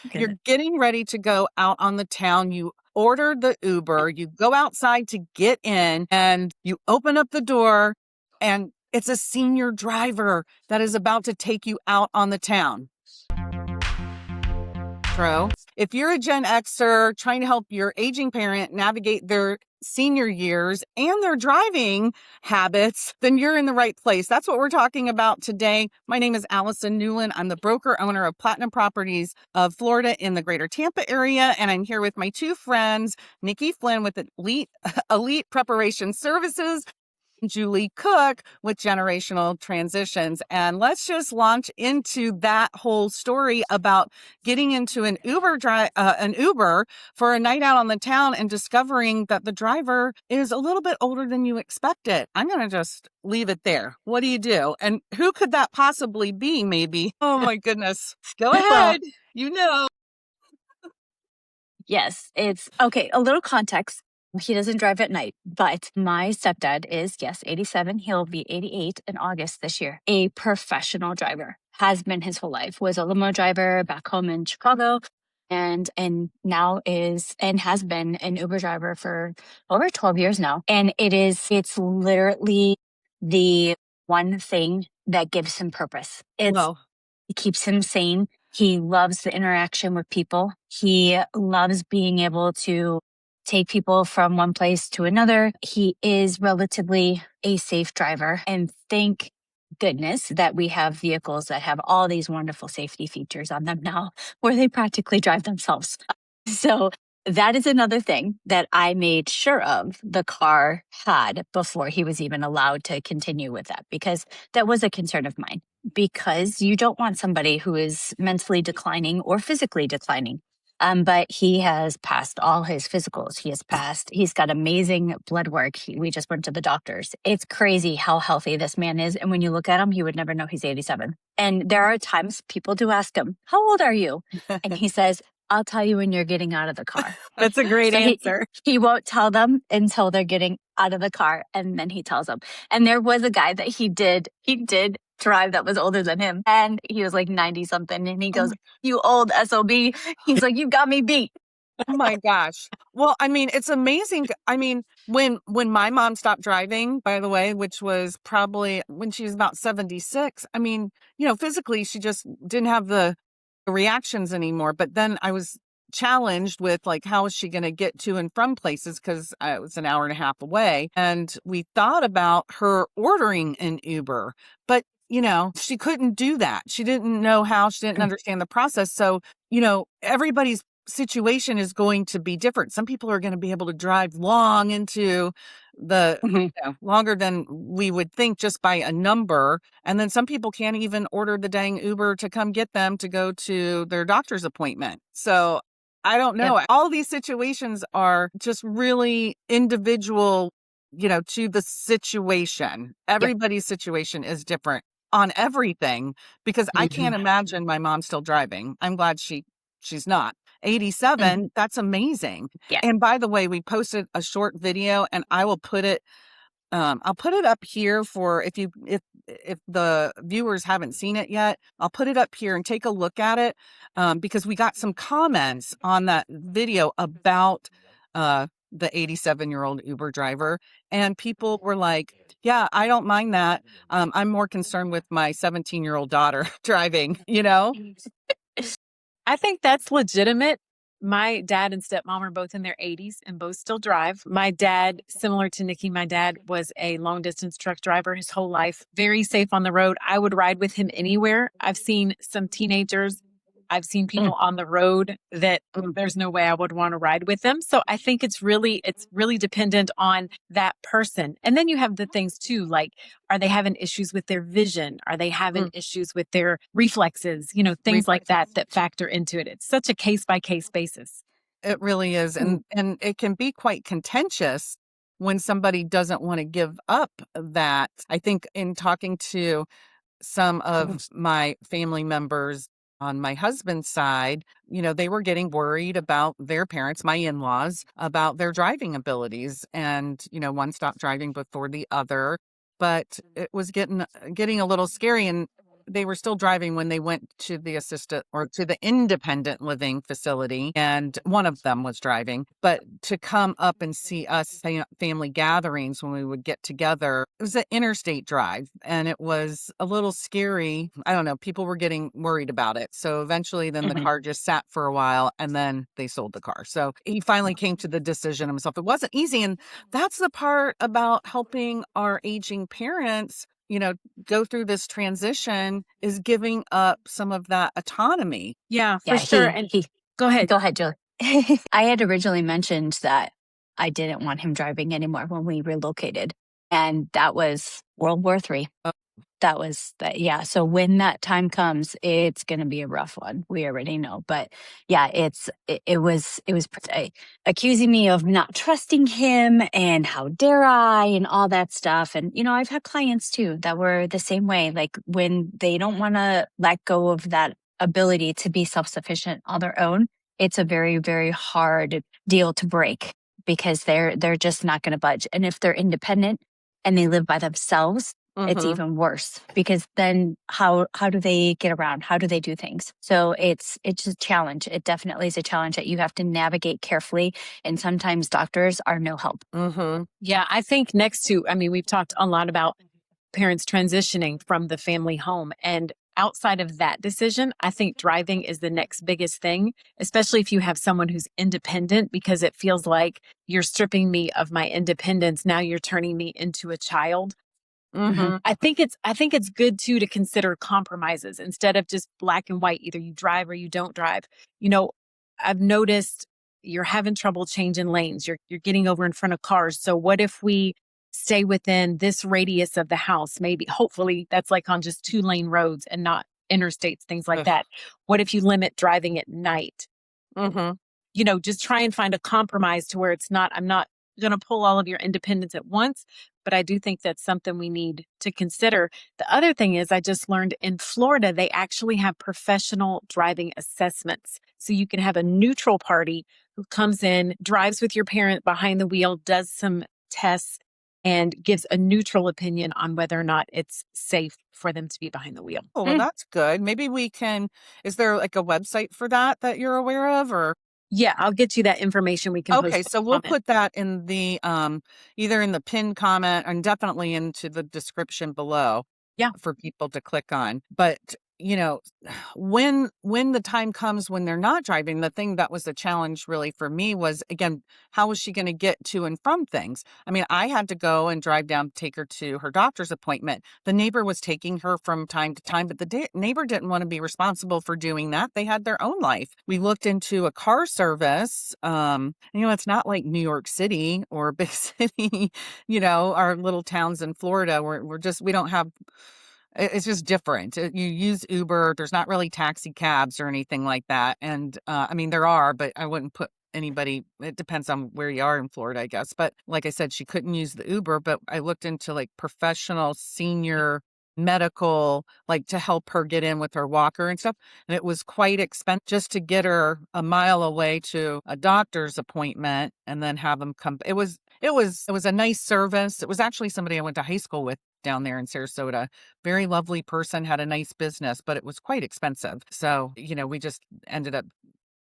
You're Goodness. getting ready to go out on the town. You order the Uber, you go outside to get in, and you open up the door, and it's a senior driver that is about to take you out on the town. If you're a Gen Xer trying to help your aging parent navigate their senior years and their driving habits, then you're in the right place. That's what we're talking about today. My name is Allison Newland. I'm the broker owner of Platinum Properties of Florida in the greater Tampa area. And I'm here with my two friends, Nikki Flynn with Elite Preparation Services, Julie Cook with Generational Transitions. And let's just launch into that whole story about getting into an Uber for a night out on the town and discovering that the driver is a little bit older than you expected. I'm going to just leave it there. What do you do? And who could that possibly be, maybe? Oh my goodness. Go Well, ahead. You know. yes, it's okay. A little context. He doesn't drive at night, but my stepdad is, yes, 87. He'll be 88 in August this year. A professional driver, has been his whole life, was a limo driver back home in Chicago, and now is and has been an Uber driver for over 12 years now. And it's literally the one thing that gives him purpose. Well, It keeps him sane. He loves the interaction with people. He loves being able to take people from one place to another. He is relatively a safe driver. And thank goodness that we have vehicles that have all these wonderful safety features on them now, where they practically drive themselves. So that is another thing that I made sure of the car had before he was even allowed to continue with that, because that was a concern of mine. Because you don't want somebody who is mentally declining or physically declining. But he has passed all his physicals. He's got amazing blood work. We just went to the doctors. It's crazy how healthy this man is. And when you look at him, you would never know he's 87. And there are times people do ask him, "How old are you?" And he says, "I'll tell you when you're getting out of the car." that's a great So answer. he won't tell them until they're getting out of the car, and then he tells them. And there was a guy that he did drive that was older than him, and he was like 90 something, and he goes, "You old SOB." He's like, "You got me beat." Oh my gosh. Well, I mean, it's amazing. I mean, when my mom stopped driving, by the way, which was probably when she was about 76, I mean, physically she just didn't have the reactions anymore. But then I was challenged with like, how is she going to get to and from places? Because it was an hour and a half away. And we thought about her ordering an Uber, but she couldn't do that. She didn't know how, she didn't understand the process. So, everybody's situation is going to be different. Some people are going to be able to drive long into the Mhm. longer than we would think just by a number. And then some people can't even order the dang Uber to come get them to go to their doctor's appointment. So I don't Yep. know. All these situations are just really individual, to the situation. Yep. Everybody's situation is different on everything, because I can't Mhm. imagine my mom still driving. I'm glad she's not. 87, Mhm. that's amazing. Yeah. And by the way, we posted a short video, and I'll put it up here for if the viewers haven't seen it yet. I'll put it up here and take a look at it, because we got some comments on that video about the 87-year-old Uber driver, and people were like, "Yeah, I don't mind that. I'm more concerned with my 17-year-old daughter driving." I think that's legitimate. My dad and stepmom are both in their 80s and both still drive. My dad, similar to Nikki, my dad was a long distance truck driver his whole life, very safe on the road. I would ride with him anywhere. I've seen some teenagers, I've seen Mm. people on the road that there's no way I would want to ride with them. So I think it's really dependent on that person. And then you have the things too, like, are they having issues with their vision? Are they having Mm, issues with their reflexes? Things like reflexes. that factor into it. It's such a case by case basis. It really is. Mm. And it can be quite contentious when somebody doesn't want to give up that. I think in talking to some of my family members on my husband's side, they were getting worried about their parents, my in-laws, about their driving abilities. And, one stopped driving before the other, but it was getting a little scary. And they were still driving when they went to the assisted or to the independent living facility, and one of them was driving. But to come up and see us family gatherings when we would get together, it was an interstate drive, and it was a little scary. I don't know, people were getting worried about it. So eventually then the car just sat for a while, and then they sold the car. So he finally came to the decision himself. It wasn't easy, and that's the part about helping our aging parents, go through this transition, is giving up some of that autonomy. Yeah, for Yeah, sure. And go ahead. Go ahead, Julie. I had originally mentioned that I didn't want him driving anymore when we relocated, and that was World War III. Oh. That was that. Yeah. So when that time comes, it's going to be a rough one. We already know, but yeah, it was accusing me of not trusting him and how dare I and all that stuff. And I've had clients too that were the same way. Like when they don't want to let go of that ability to be self-sufficient on their own, it's a very, very hard deal to break because they're just not going to budge. And if they're independent and they live by themselves, it's even worse because then how do they get around? How do they do things? So it's a challenge. It definitely is a challenge that you have to navigate carefully. And sometimes doctors are no help. Yeah, I think we've talked a lot about parents transitioning from the family home. And outside of that decision, I think driving is the next biggest thing, especially if you have someone who's independent, because it feels like you're stripping me of my independence. Now you're turning me into a child. I think it's good too to consider compromises instead of just black and white. Either you drive or you don't drive. I've noticed you're having trouble changing lanes. You're getting over in front of cars. So what if we stay within this radius of the house? Maybe, hopefully, that's like on just 2-lane roads and not interstates, things like that. What if you limit driving at night? Just try and find a compromise to where I'm not going to pull all of your independence at once, but I do think that's something we need to consider. The other thing is, I just learned in Florida, they actually have professional driving assessments. So you can have a neutral party who comes in, drives with your parent behind the wheel, does some tests, and gives a neutral opinion on whether or not it's safe for them to be behind the wheel. Oh, well, that's good. Maybe is there like a website for that you're aware of, or? Yeah, I'll get you that information. We can post. Okay, so we'll put that in the either in the pinned comment and definitely into the description below. Yeah. For people to click on. But when the time comes when they're not driving, the thing that was a challenge really for me was, again, how was she going to get to and from things? I mean, I had to go and drive down, take her to her doctor's appointment. The neighbor was taking her from time to time, but the neighbor didn't want to be responsible for doing that. They had their own life. We looked into a car service. It's not like New York City or a big city, our little towns in Florida where we don't have. It's just different. You use Uber. There's not really taxi cabs or anything like that. And there are, but I wouldn't put anybody. It depends on where you are in Florida, I guess. But like I said, she couldn't use the Uber, but I looked into like professional senior medical, like to help her get in with her walker and stuff. And it was quite expensive just to get her a mile away to a doctor's appointment and then have them come. It was a nice service. It was actually somebody I went to high school with down there in Sarasota. Very lovely person, had a nice business, but it was quite expensive. So, we just ended up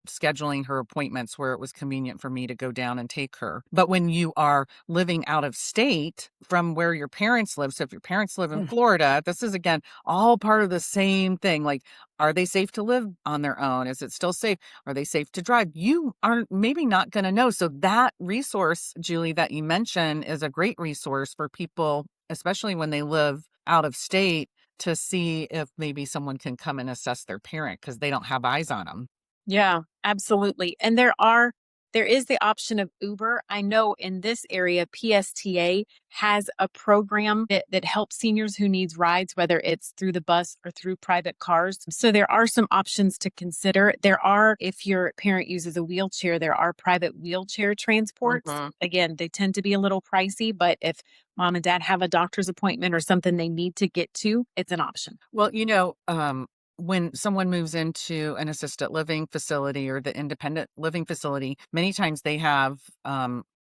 scheduling her appointments where it was convenient for me to go down and take her. But when you are living out of state from where your parents live, so if your parents live in Florida, this is again all part of the same thing. Like, are they safe to live on their own? Is it still safe? Are they safe to drive? You are maybe not going to know. So that resource, Julie, that you mentioned is a great resource for people, especially when they live out of state, to see if maybe someone can come and assess their parent because they don't have eyes on them. Yeah, absolutely. And there is the option of Uber. I know in this area, PSTA has a program that helps seniors who needs rides, whether it's through the bus or through private cars. So there are some options to consider. If your parent uses a wheelchair, there are private wheelchair transports. Again, they tend to be a little pricey, but if mom and dad have a doctor's appointment or something they need to get to, it's an option. Well, when someone moves into an assisted living facility or the independent living facility, many times they have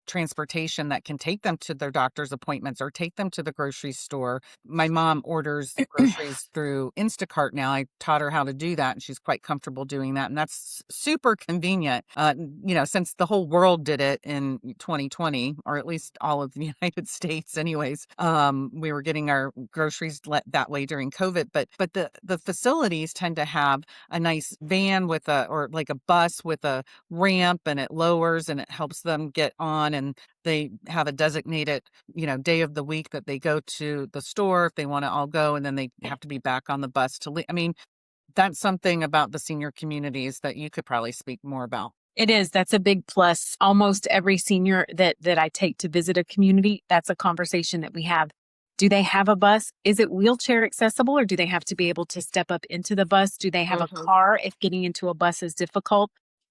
transportation that can take them to their doctor's appointments or take them to the grocery store. My mom orders groceries through Instacart now. I taught her how to do that, and she's quite comfortable doing that. And that's super convenient, since the whole world did it in 2020, or at least all of the United States anyways. We were getting our groceries that way during COVID, but the facilities tend to have a nice van or like a bus with a ramp, and it lowers and it helps them get on, and they have a designated, day of the week that they go to the store if they want to all go, and then they have to be back on the bus to leave. I mean, that's something about the senior communities that you could probably speak more about. It is. That's a big plus. Almost every senior that I take to visit a community, that's a conversation that we have. Do they have a bus? Is it wheelchair accessible, or do they have to be able to step up into the bus? Do they have a car if getting into a bus is difficult?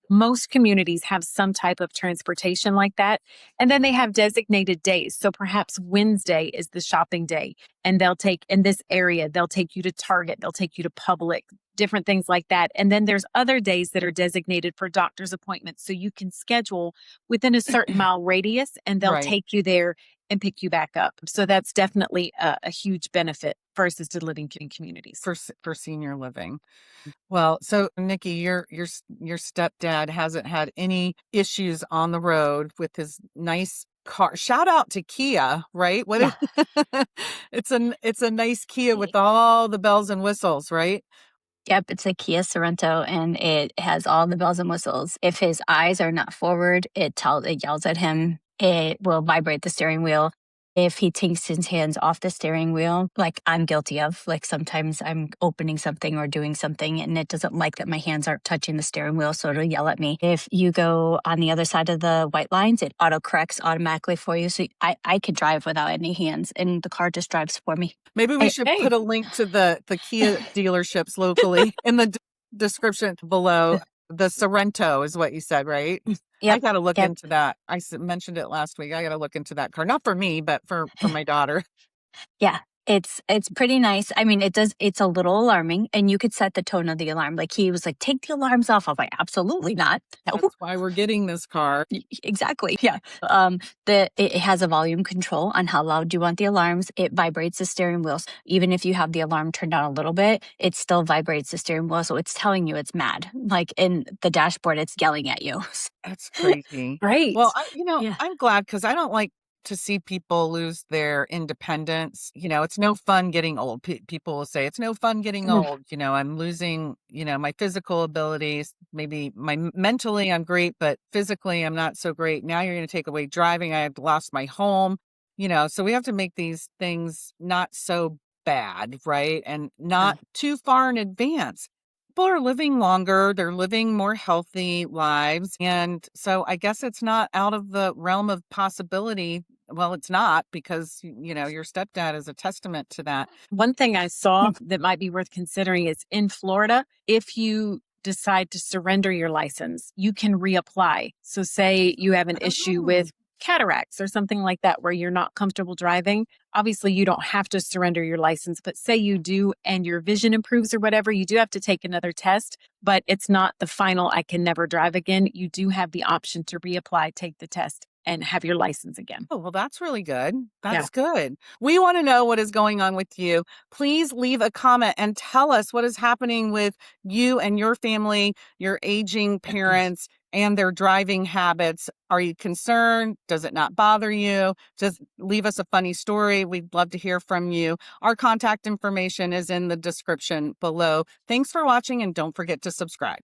Most communities have some type of transportation like that. And then they have designated days. So perhaps Wednesday is the shopping day, and they'll take in this area, they'll take you to Target, they'll take you to Publix, different things like that. And then there's other days that are designated for doctor's appointments. So you can schedule within a certain mile radius, and they'll take you there and pick you back up. So that's definitely a huge benefit for assisted living communities. For senior living. Well, so Nikki, your stepdad hasn't had any issues on the road with his nice car. Shout out to Kia, right? Yeah. It's a nice Kia with all the bells and whistles, right? Yep, it's a Kia Sorento, and it has all the bells and whistles. If his eyes are not forward, it yells at him. It will vibrate the steering wheel. If he takes his hands off the steering wheel, like I'm guilty of, like sometimes I'm opening something or doing something and it doesn't like that my hands aren't touching the steering wheel, so it'll yell at me. If you go on the other side of the white lines, it auto-corrects automatically for you. So I could drive without any hands, and the car just drives for me. Maybe we should put a link to the Kia dealerships locally in the description below. The Sorento is what you said, right? Yep. I got to look into that. I mentioned it last week. I got to look into that car, not for me, but for my daughter. Yeah, it's pretty nice. I mean, it's a little alarming, and you could set the tone of the alarm. Like he was like, take the alarms off. I'm like, absolutely not. No. That's why we're getting this car. Exactly. Yeah. It has a volume control on how loud you want the alarms. It vibrates the steering wheels. Even if you have the alarm turned down a little bit, it still vibrates the steering wheel. So it's telling you it's mad. Like in the dashboard, it's yelling at you. That's crazy. Right. Well, I'm glad, because I don't like to see people lose their independence. It's no fun getting old. People will say it's no fun getting old. I'm losing, my physical abilities. Maybe mentally I'm great, but physically I'm not so great. Now you're going to take away driving. I've lost my home, so we have to make these things not so bad, right? And not too far in advance. People are living longer, they're living more healthy lives. And so I guess it's not out of the realm of possibility. Well, it's not, because, your stepdad is a testament to that. One thing I saw that might be worth considering is in Florida, if you decide to surrender your license, you can reapply. So say you have an issue with cataracts or something like that where you're not comfortable driving. Obviously, you don't have to surrender your license, but say you do and your vision improves or whatever, you do have to take another test, but it's not the final I can never drive again. You do have the option to reapply, take the test, and have your license again. Oh, well, that's really good. That's good. We want to know what is going on with you. Please leave a comment and tell us what is happening with you and your family, your aging parents, and their driving habits. Are you concerned? Does it not bother you? Just leave us a funny story. We'd love to hear from you. Our contact information is in the description below. Thanks for watching, and don't forget to subscribe.